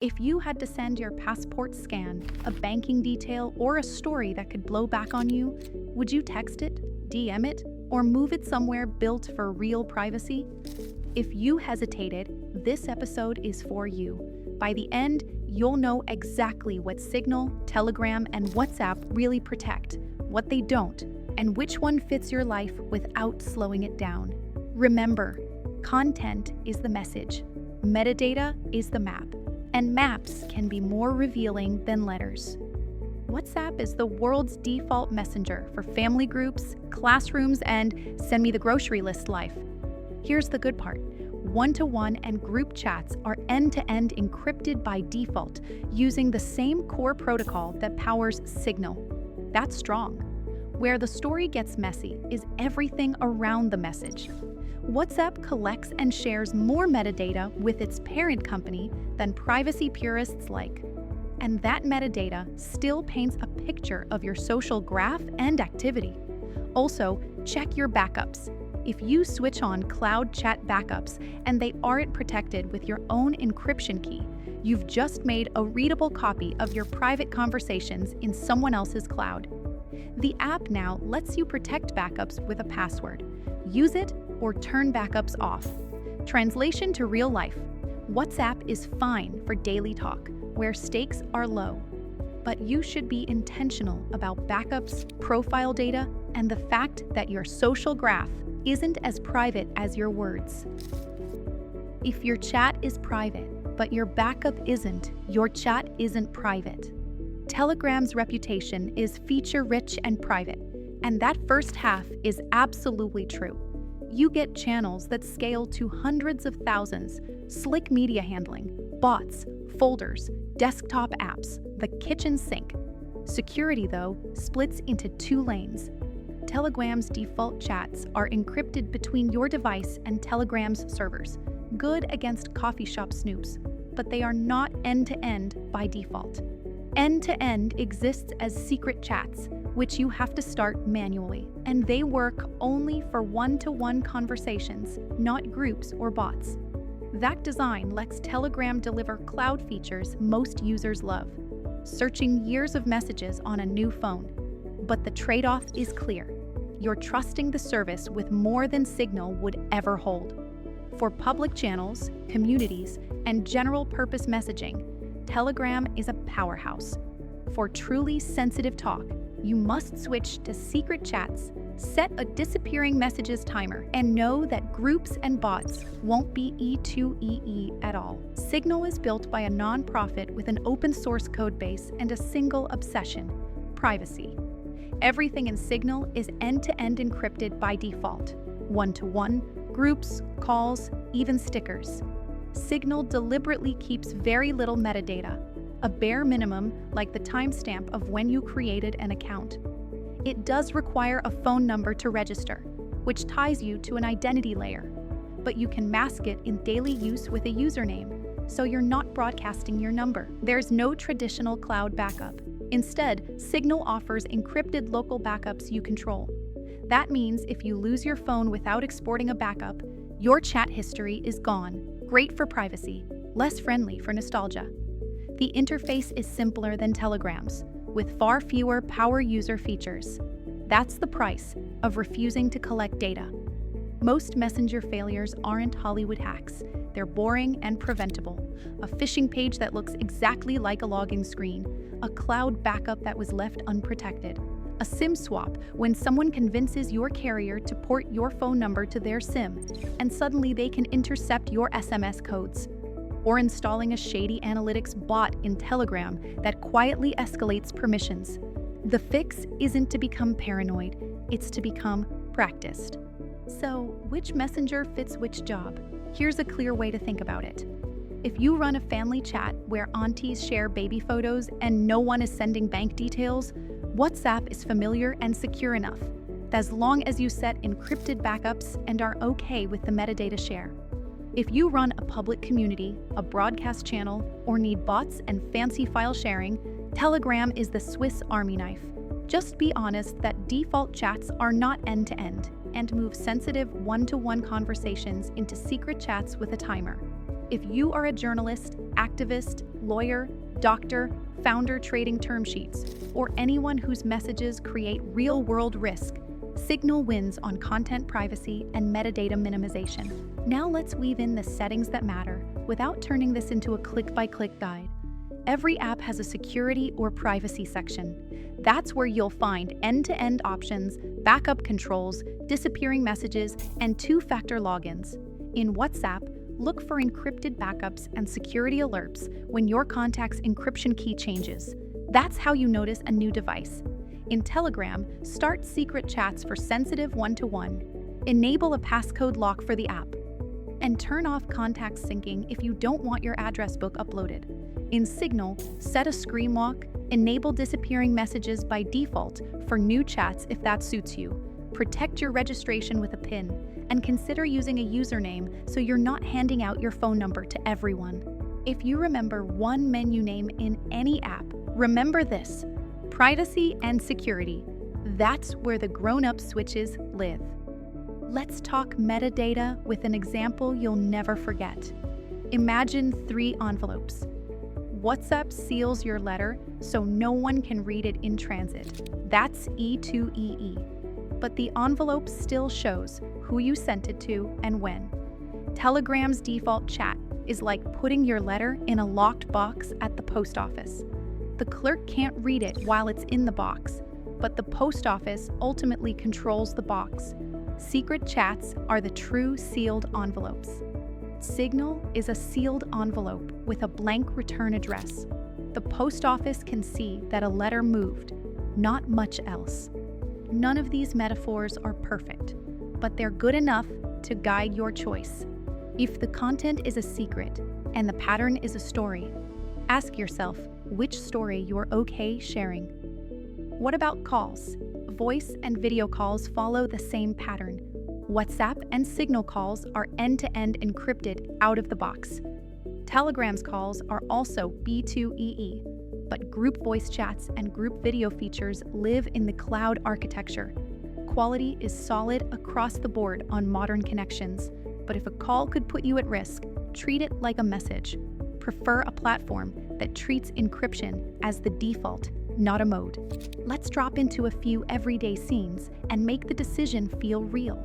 If you had to send your passport scan, a banking detail, or a story that could blow back on you, would you text it, DM it, or move it somewhere built for real privacy? If you hesitated, this episode is for you. By the end, you'll know exactly what Signal, Telegram, and WhatsApp really protect, what they don't, and which one fits your life without slowing it down. Remember, content is the message, metadata is the map, and maps can be more revealing than letters. WhatsApp is the world's default messenger for family groups, classrooms, and send me the grocery list life. Here's the good part. One-to-one and group chats are end-to-end encrypted by default using the same core protocol that powers Signal. That's strong. Where the story gets messy is everything around the message. WhatsApp collects and shares more metadata with its parent company than privacy purists like. And that metadata still paints a picture of your social graph and activity. Also, check your backups. If you switch on cloud chat backups and they aren't protected with your own encryption key, you've just made a readable copy of your private conversations in someone else's cloud. The app now lets you protect backups with a password. Use it or turn backups off. Translation to real life. WhatsApp is fine for daily talk, where stakes are low. But you should be intentional about backups, profile data, and the fact that your social graph isn't as private as your words. If your chat is private, but your backup isn't, your chat isn't private. Telegram's reputation is feature-rich and private, and that first half is absolutely true. You get channels that scale to hundreds of thousands, slick media handling, bots, folders, desktop apps, the kitchen sink. Security, though, splits into two lanes. Telegram's default chats are encrypted between your device and Telegram's servers, good against coffee shop snoops, but they are not end-to-end by default. End-to-end exists as secret chats, which you have to start manually, and they work only for one-to-one conversations, not groups or bots. That design lets Telegram deliver cloud features most users love, searching years of messages on a new phone. But the trade-off is clear. You're trusting the service with more than Signal would ever hold. For public channels, communities, and general-purpose messaging, Telegram is a powerhouse. For truly sensitive talk, you must switch to secret chats, set a disappearing messages timer, and know that groups and bots won't be E2EE at all. Signal is built by a nonprofit with an open source code base and a single obsession: privacy. Everything in Signal is end-to-end encrypted by default. One-to-one, groups, calls, even stickers. Signal deliberately keeps very little metadata, a bare minimum like the timestamp of when you created an account. It does require a phone number to register, which ties you to an identity layer, but you can mask it in daily use with a username, so you're not broadcasting your number. There's no traditional cloud backup. Instead, Signal offers encrypted local backups you control. That means if you lose your phone without exporting a backup, your chat history is gone. Great for privacy, less friendly for nostalgia. The interface is simpler than Telegram's, with far fewer power user features. That's the price of refusing to collect data. Most messenger failures aren't Hollywood hacks. They're boring and preventable. A phishing page that looks exactly like a login screen, a cloud backup that was left unprotected, a SIM swap when someone convinces your carrier to port your phone number to their SIM, and suddenly they can intercept your SMS codes. Or installing a shady analytics bot in Telegram that quietly escalates permissions. The fix isn't to become paranoid, it's to become practiced. So, which messenger fits which job? Here's a clear way to think about it. If you run a family chat where aunties share baby photos and no one is sending bank details, WhatsApp is familiar and secure enough, as long as you set encrypted backups and are okay with the metadata share. If you run a public community, a broadcast channel, or need bots and fancy file sharing, Telegram is the Swiss Army knife. Just be honest that default chats are not end-to-end, and move sensitive one-to-one conversations into secret chats with a timer. If you are a journalist, activist, lawyer, doctor, founder trading term sheets, or anyone whose messages create real-world risk, Signal wins on content privacy and metadata minimization. Now let's weave in the settings that matter without turning this into a click-by-click guide. Every app has a security or privacy section. That's where you'll find end-to-end options, backup controls, disappearing messages, and two-factor logins. In WhatsApp, look for encrypted backups and security alerts when your contact's encryption key changes. That's how you notice a new device. In Telegram, start secret chats for sensitive one-to-one. Enable a passcode lock for the app. And turn off contact syncing if you don't want your address book uploaded. In Signal, set a screen lock, enable disappearing messages by default for new chats if that suits you. Protect your registration with a PIN, and consider using a username so you're not handing out your phone number to everyone. If you remember one menu name in any app, remember this: privacy and security. That's where the grown-up switches live. Let's talk metadata with an example you'll never forget. Imagine 3 envelopes. WhatsApp seals your letter so no one can read it in transit. That's E2EE. But the envelope still shows who you sent it to and when. Telegram's default chat is like putting your letter in a locked box at the post office. The clerk can't read it while it's in the box, but the post office ultimately controls the box. Secret chats are the true sealed envelopes. Signal is a sealed envelope with a blank return address. The post office can see that a letter moved, not much else. None of these metaphors are perfect, but they're good enough to guide your choice. If the content is a secret and the pattern is a story, ask yourself which story you're okay sharing. What about calls? Voice and video calls follow the same pattern. WhatsApp and Signal calls are end-to-end encrypted out of the box. Telegram's calls are also B2EE, but group voice chats and group video features live in the cloud architecture. Quality is solid across the board on modern connections, but if a call could put you at risk, treat it like a message. Prefer a platform that treats encryption as the default, not a mode. Let's drop into a few everyday scenes and make the decision feel real.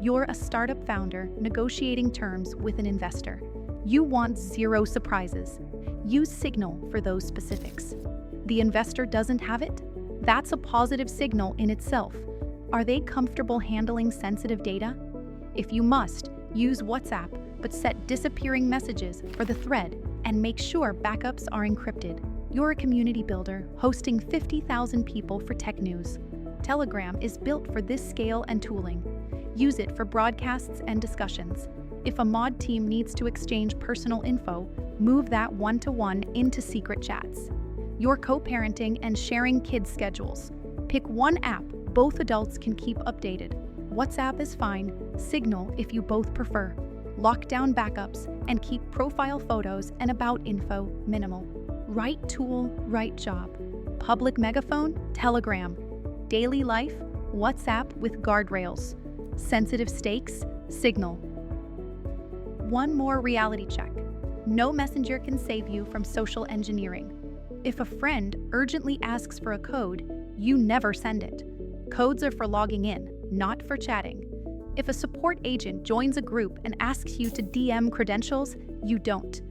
You're a startup founder negotiating terms with an investor. You want zero surprises. Use Signal for those specifics. The investor doesn't have it? That's a positive signal in itself. Are they comfortable handling sensitive data? If you must, use WhatsApp, but set disappearing messages for the thread and make sure backups are encrypted. You're a community builder hosting 50,000 people for tech news. Telegram is built for this scale and tooling. Use it for broadcasts and discussions. If a mod team needs to exchange personal info, move that one-to-one into secret chats. You're co-parenting and sharing kids' schedules. Pick one app both adults can keep updated. WhatsApp is fine, Signal if you both prefer. Lock down backups and keep profile photos and about info minimal. Right tool, right job. Public megaphone, Telegram. Daily life, WhatsApp with guardrails. Sensitive stakes, Signal. One more reality check. No messenger can save you from social engineering. If a friend urgently asks for a code, you never send it. Codes are for logging in, not for chatting. If a support agent joins a group and asks you to DM credentials, you don't.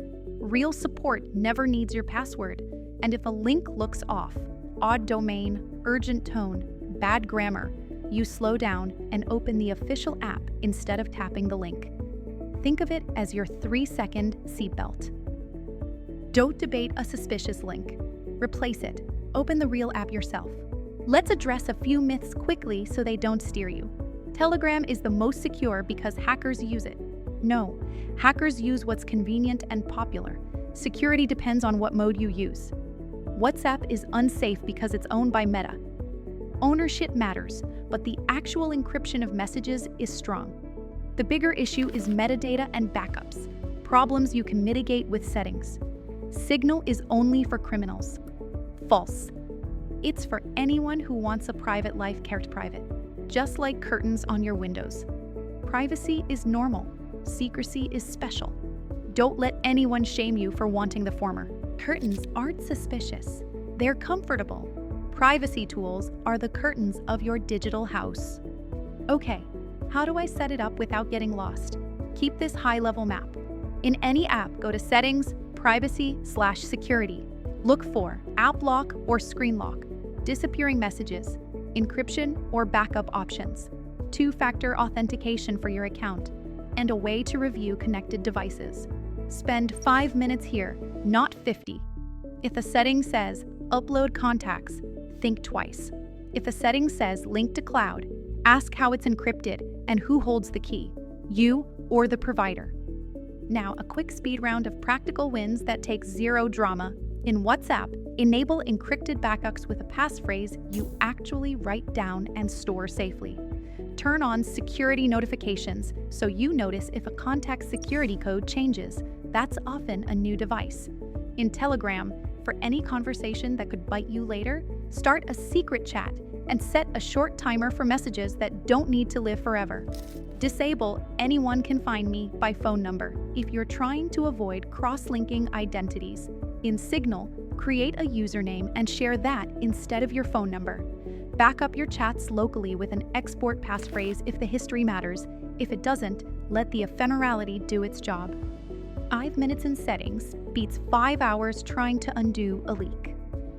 Real support never needs your password. And if a link looks off, odd domain, urgent tone, bad grammar, you slow down and open the official app instead of tapping the link. Think of it as your 3-second seatbelt. Don't debate a suspicious link. Replace it. Open the real app yourself. Let's address a few myths quickly so they don't steer you. Telegram is the most secure because hackers use it. No, hackers use what's convenient and popular. Security depends on what mode you use. WhatsApp is unsafe because it's owned by Meta. Ownership matters, but the actual encryption of messages is strong. The bigger issue is metadata and backups, problems you can mitigate with settings. Signal is only for criminals. False. It's for anyone who wants a private life kept private, just like curtains on your windows. Privacy is normal. Secrecy is special. Don't let anyone shame you for wanting the former. Curtains aren't suspicious. They're comfortable. Privacy tools are the curtains of your digital house. Okay, how do I set it up without getting lost? Keep this high-level map. In any app, go to Settings, Privacy/Security. Look for App Lock or Screen Lock, disappearing messages, encryption or backup options, two-factor authentication for your account, and a way to review connected devices. Spend 5 minutes here, not 50. If a setting says Upload Contacts, think twice. If a setting says Link to Cloud, ask how it's encrypted and who holds the key, you or the provider. Now, a quick speed round of practical wins that take zero drama. In WhatsApp, enable encrypted backups with a passphrase you actually write down and store safely. Turn on security notifications so you notice if a contact's security code changes. That's often a new device. In Telegram, for any conversation that could bite you later, start a secret chat and set a short timer for messages that don't need to live forever. Disable anyone can find me by phone number if you're trying to avoid cross-linking identities. In Signal, create a username and share that instead of your phone number. Back up your chats locally with an export passphrase if the history matters. If it doesn't, let the ephemerality do its job. 5 minutes in settings beats 5 hours trying to undo a leak.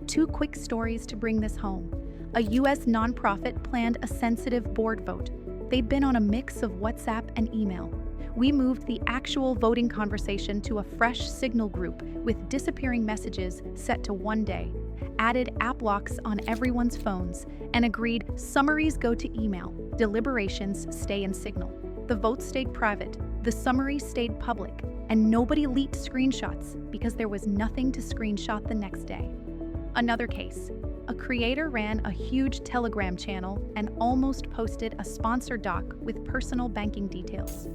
2 quick stories to bring this home. A US nonprofit planned a sensitive board vote. They'd been on a mix of WhatsApp and email. We moved the actual voting conversation to a fresh Signal group with disappearing messages set to 1 day, added app locks on everyone's phones, and agreed summaries go to email, deliberations stay in Signal. The vote stayed private, the summary stayed public, and nobody leaked screenshots because there was nothing to screenshot the next day. Another case. A creator ran a huge Telegram channel and almost posted a sponsored doc with personal banking details.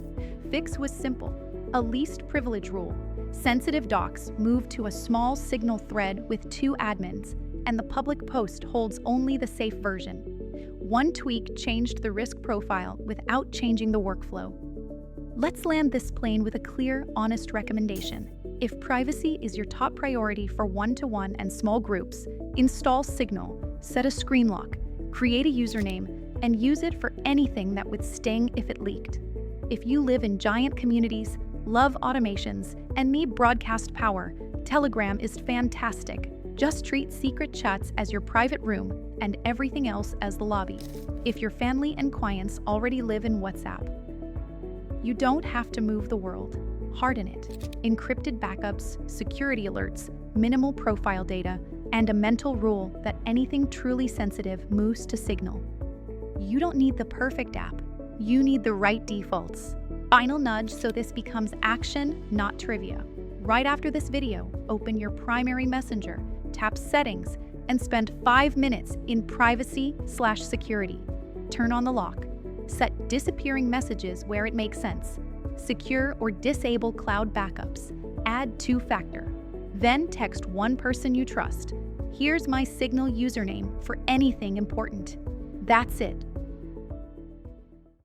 Fix was simple, a least privilege rule. Sensitive docs moved to a small Signal thread with 2 admins, and the public post holds only the safe version. 1 tweak changed the risk profile without changing the workflow. Let's land this plane with a clear, honest recommendation. If privacy is your top priority for one-to-one and small groups, install Signal, set a screen lock, create a username, and use it for anything that would sting if it leaked. If you live in giant communities, love automations, and need broadcast power, Telegram is fantastic. Just treat secret chats as your private room and everything else as the lobby. If your family and clients already live in WhatsApp, you don't have to move the world. Harden it. Encrypted backups, security alerts, minimal profile data, and a mental rule that anything truly sensitive moves to Signal. You don't need the perfect app. You need the right defaults. Final nudge so this becomes action, not trivia. Right after this video, open your primary messenger, tap Settings, and spend 5 minutes in Privacy/Security. Turn on the lock. Set disappearing messages where it makes sense. Secure or disable cloud backups. Add 2-factor. Then text one person you trust. Here's my Signal username for anything important. That's it.